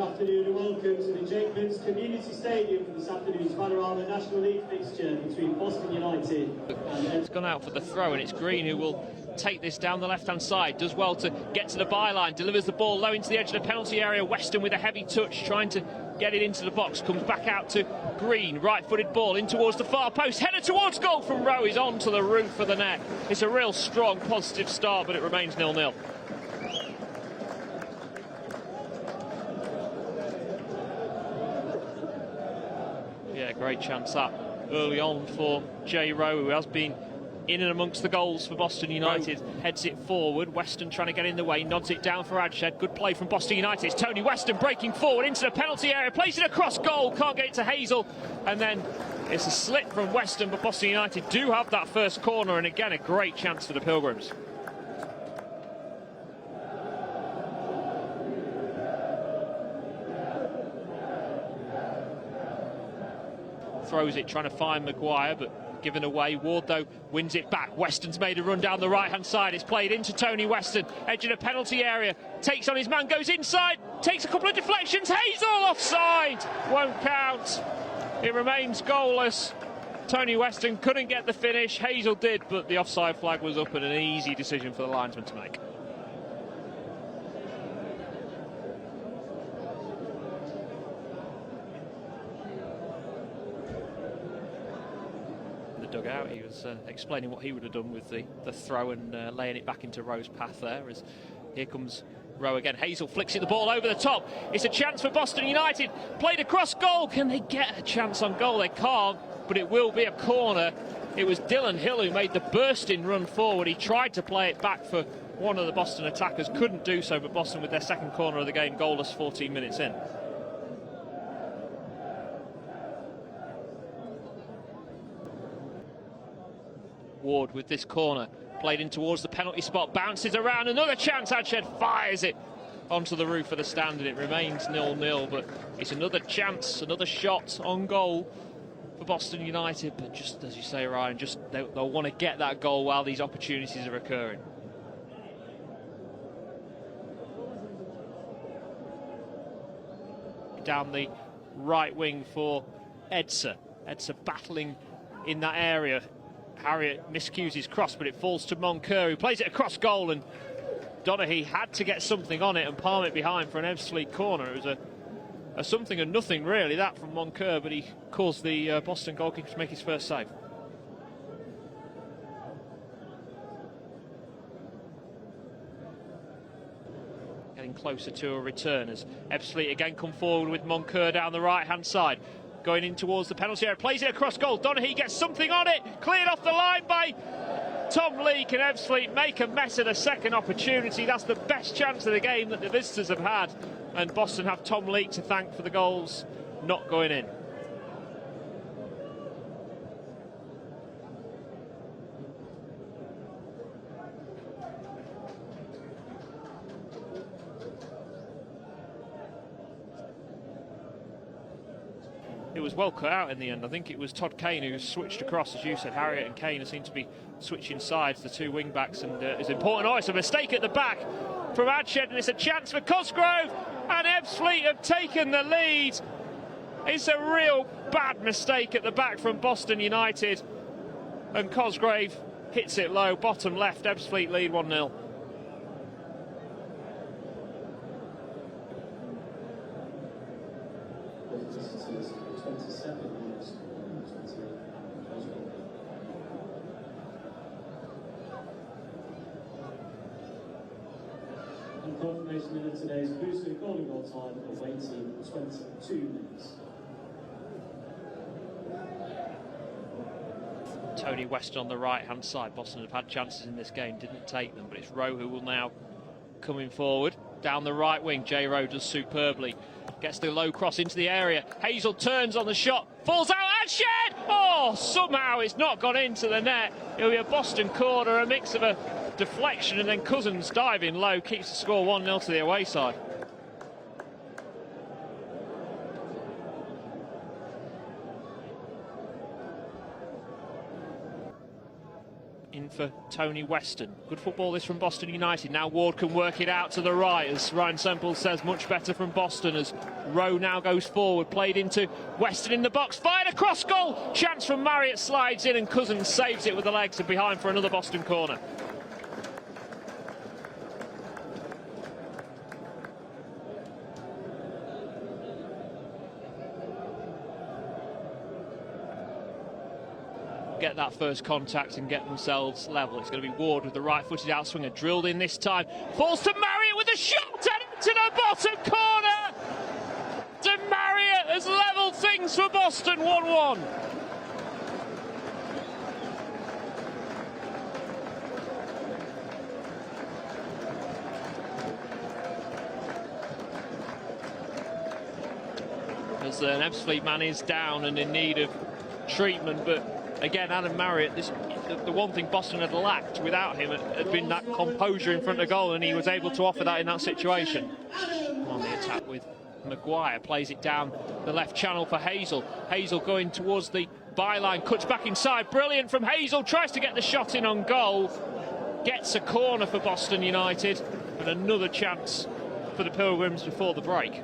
afternoon and welcome to the Jakeman's Community Stadium for this afternoon's Vanarama National League fixture between Boston United and It's gone out for the throw, and it's Green who will take this down the left-hand side. Does well to get to the byline, delivers the ball low into the edge of the penalty area. Weston with a heavy touch, trying to get it into the box. Comes back out to Green, right-footed ball in towards the far post. Header towards goal from Rowe, is on to the roof of the net. It's a real strong, positive start, but it remains 0-0. Yeah, great chance that early on for Jay Rowe, who has been in and amongst the goals for Boston United. Heads it forward. Weston trying to get in the way, nods it down for Adshed. Good play from Boston United. It's Tony Weston breaking forward into the penalty area, plays it across goal, can't get it to Hazel, and then it's a slip from Weston, but Boston United do have that first corner, and again a great chance for the Pilgrims. Throws it, trying to find Maguire, but given away. Ward, though, wins it back. Weston's made a run down the right-hand side. It's played into Tony Weston, edge of the penalty area. Takes on his man, goes inside, takes a couple of deflections. Hazel offside! Won't count. It remains goalless. Tony Weston couldn't get the finish. Hazel did, but the offside flag was up, and an easy decision for the linesman to make. Dugout, he was explaining what he would have done with the throw and laying it back into Rowe's path there. As here comes Rowe again. Hazel flicks it the ball over the top. It's a chance for Boston United. Played across goal. Can they get a chance on goal? They can't, but it will be a corner. It was Dylan Hill who made the bursting run forward. He tried to play it back for one of the Boston attackers, couldn't do so, but Boston with their second corner of the game, goalless 14 minutes in. Ward with this corner, played in towards the penalty spot, bounces around, another chance. Adshed fires it onto the roof of the stand, and it remains 0-0, but it's another chance, another shot on goal for Boston United. But just as you say, Ryan, just they'll want to get that goal while these opportunities are occurring. Down the right wing for Edsa. Edsa battling in that area. Harriott miscues his cross, but it falls to Moncur, who plays it across goal, and Donaghy had to get something on it and palm it behind for an Ebbsfleet corner. It was a something and nothing, really, that from Moncur, but he caused the Boston goalkeeper to make his first save. Getting closer to a return as Ebbsfleet again come forward with Moncur down the right-hand side. Going in towards the penalty area, plays it across goal. Donaghy gets something on it, cleared off the line by Tom Leake, and Ebbsfleet make a mess of the second opportunity. That's the best chance of the game that the visitors have had, and Boston have Tom Leake to thank for the goals not going in. It was well cut out in the end. I think it was Todd Kane who switched across, as you said. Harriott and Kane seem to be switching sides, the two wing backs, and it's important. Oh, it's a mistake at the back from Adshed, and it's a chance for Cosgrove, and Ebbsfleet have taken the lead. It's a real bad mistake at the back from Boston United, and Cosgrave hits it low, bottom left. Ebbsfleet lead 1-0. And confirmation of today's boosted golden goal time of waiting 22 minutes. Tony Weston on the right-hand side. Boston have had chances in this game, didn't take them, but it's Rowe who will now coming forward. Down the right wing, Jay Rowe does superbly. Gets the low cross into the area. Hazel turns on the shot, falls out, Adshed! Oh, somehow it's not gone into the net. It'll be a Boston corner, a mix of a deflection and then Cousins diving low, keeps the score 1-0 to the away side. In for Tony Weston. Good football this from Boston United. Now Ward can work it out to the right, as Ryan Semple says, much better from Boston, as Rowe now goes forward, played into Weston in the box, fired across goal, chance from Marriott, slides in and Cousins saves it with the legs and behind for another Boston corner. Get that first contact and get themselves level. It's going to be Ward with the right-footed outswinger, drilled in this time, falls to Marriott with a shot and into the bottom corner. To Marriott has levelled things for Boston, 1-1. As an Ebbsfleet man is down and in need of treatment, but again, Adam Marriott, the one thing Boston had lacked without him had been that composure in front of goal, and he was able to offer that in that situation. On the attack with Maguire, plays it down the left channel for Hazel. Hazel going towards the byline, cuts back inside, brilliant from Hazel, tries to get the shot in on goal, gets a corner for Boston United, and another chance for the Pilgrims before the break.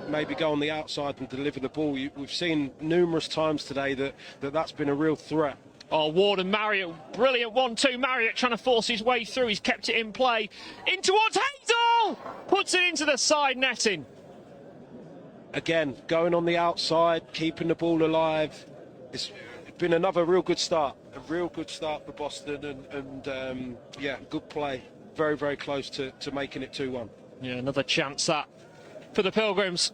Maybe go on the outside and deliver the ball. We've seen numerous times today that's been a real threat. Oh, Ward and Marriott, brilliant 1-2. Marriott trying to force his way through. He's kept it in play. In towards Hazel! Puts it into the side netting. Again, going on the outside, keeping the ball alive. It's been another real good start. A real good start for Boston and yeah, good play. Very, very close to making it 2-1. Yeah, another chance that for the Pilgrims.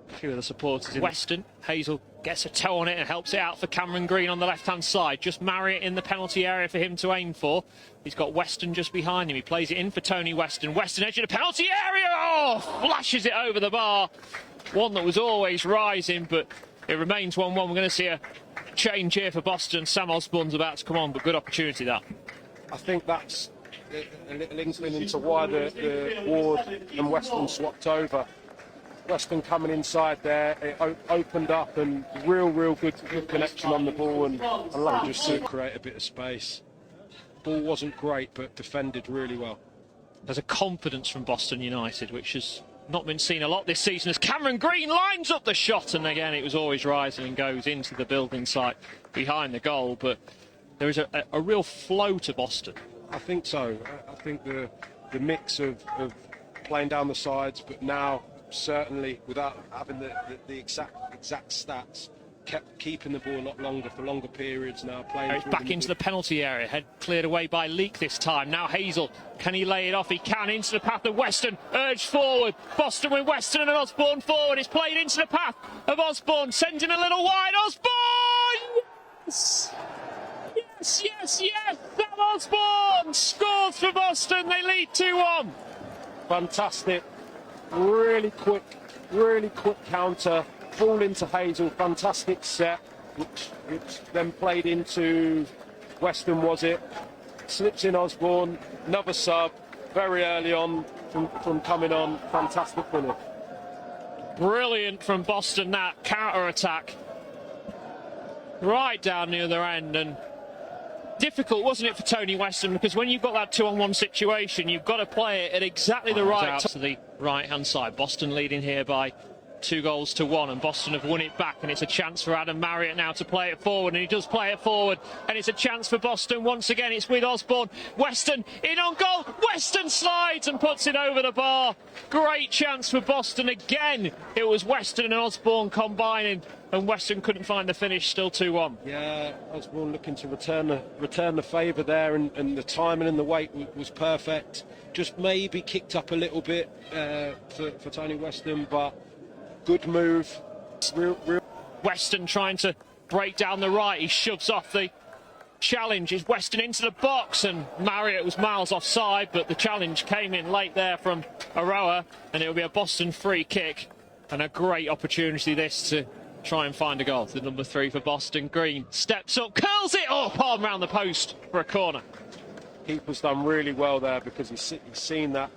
A few of the supporters in Weston. Hazel gets a toe on it and helps it out for Cameron Green on the left-hand side. Just Marriott in the penalty area for him to aim for. He's got Weston just behind him. He plays it in for Tony Weston. Weston edge of the penalty area. Oh, flashes it over the bar. One that was always rising, but it remains 1-1. We're going to see a change here for Boston. Sam Osborne's about to come on, but good opportunity that. I think that's a little inkling into why the Ward and Weston swapped over. Weston coming inside there, it opened up and real good connection on the ball and allowed just to create a bit of space. Ball wasn't great, but defended really well. There's a confidence from Boston United, which has not been seen a lot this season, as Cameron Green lines up the shot, and again it was always rising and goes into the building site behind the goal, but there is a real flow to Boston. I think so. I think the mix of playing down the sides, but now certainly without having the exact stats, kept keeping the ball a lot longer for longer periods now. Playing back into the penalty area, head cleared away by Leak this time. Now Hazel, can he lay it off? He can, into the path of Weston, urged forward. Boston with Weston and Osborne forward. It's played into the path of Osborne, sending a little wide. Osborne! Yes! Yes! Sam Osborne scores for Boston. They lead 2-1. Fantastic. Really quick counter. Ball into Hazel. Fantastic set, which then played into Weston, was it? Slips in Osborne. Another sub very early on from coming on. Fantastic finish. Brilliant from Boston, that counter-attack. Right down near the end, and difficult, wasn't it, for Tony Weston, because when you've got that 2-on-1 situation, you've got to play it at exactly the right time. To the right-hand side. Boston leading here by 2-1, and Boston have won it back, and it's a chance for Adam Marriott now to play it forward, and he does play it forward, and it's a chance for Boston once again. It's with Osborne. Weston in on goal. Weston slides and puts it over the bar. Great chance for Boston again. It was Weston and Osborne combining, and Weston couldn't find the finish. Still 2-1. Yeah, Osborne looking to return the favour there, and the timing and the weight was perfect. Just maybe kicked up a little bit for Tony Weston, but good move. Real. Weston trying to break down the right. He shoves off the challenge. Is Weston into the box, and Marriott was miles offside, but the challenge came in late there from Aroa, and it will be a Boston free kick, and a great opportunity this to try and find a goal. The number 3 for Boston. Green steps up, curls it up, palm round the post for a corner. Keeper's done really well there because he's seen that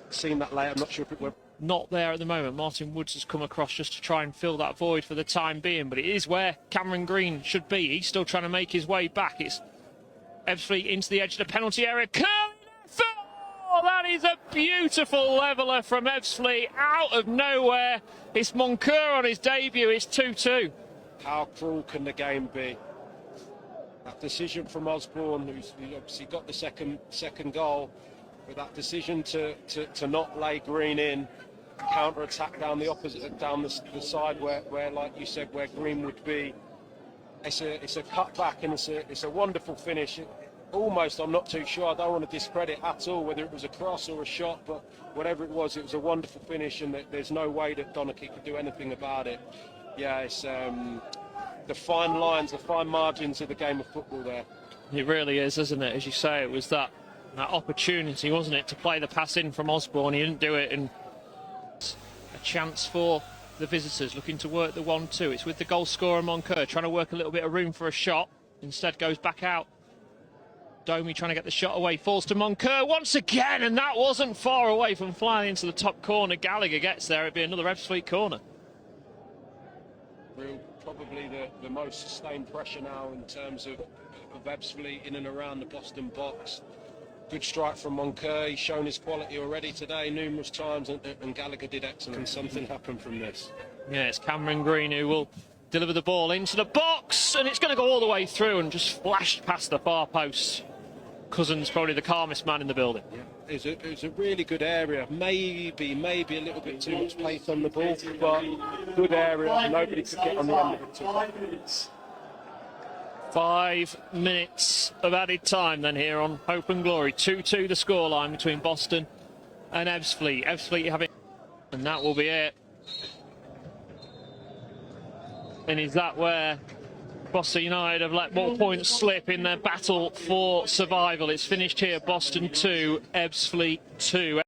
lay. I'm not sure if it went. Not there at the moment. Martin Woods has come across just to try and fill that void for the time being, but it is where Cameron Green should be. He's still trying to make his way back. It's Ebbsfleet into the edge of the penalty area. Oh, that is a beautiful leveller from Ebbsfleet out of nowhere. It's Moncur on his debut. It's 2-2. How cruel can the game be? That decision from Osborne, who's obviously got the second goal, with that decision to not lay Green in, counter attack down the opposite, down the side where like you said, where Green would be. It's a cut back and it's a wonderful finish. Almost, I'm not too sure. I don't want to discredit at all whether it was a cross or a shot, but whatever it was a wonderful finish, and there's no way that Donachie could do anything about it. Yeah, it's the fine lines, the fine margins of the game of football there. It really is, isn't it? As you say, it was that opportunity, wasn't it, to play the pass in from Osborne. He didn't do it, and a chance for the visitors looking to work the 1-2. It's with the goal scorer Moncur trying to work a little bit of room for a shot. Instead goes back out. Domi trying to get the shot away, falls to Moncur once again, and that wasn't far away from flying into the top corner. Gallagher gets there. It'd be another Ebbsfleet corner. Probably the most sustained pressure now in terms of Ebbsfleet in and around the Boston box. Good strike from Moncur. He's shown his quality already today numerous times, and Gallagher did excellent. Something happened from this. Yeah, it's Cameron Green who will deliver the ball into the box, and it's going to go all the way through and just flashed past the far post. Cousins probably the calmest man in the building. Yeah. It's a really good area. Maybe a little bit too much pace on the ball, but good area. Nobody could get on the end of it. 5 minutes. 5 minutes of added time then here on Hope and Glory. 2-2 the scoreline between Boston and Ebbsfleet. Ebbsfleet having, and that will be it. And is that where Boston United have let more points slip in their battle for survival? It's finished here, Boston 2, Ebbsfleet 2.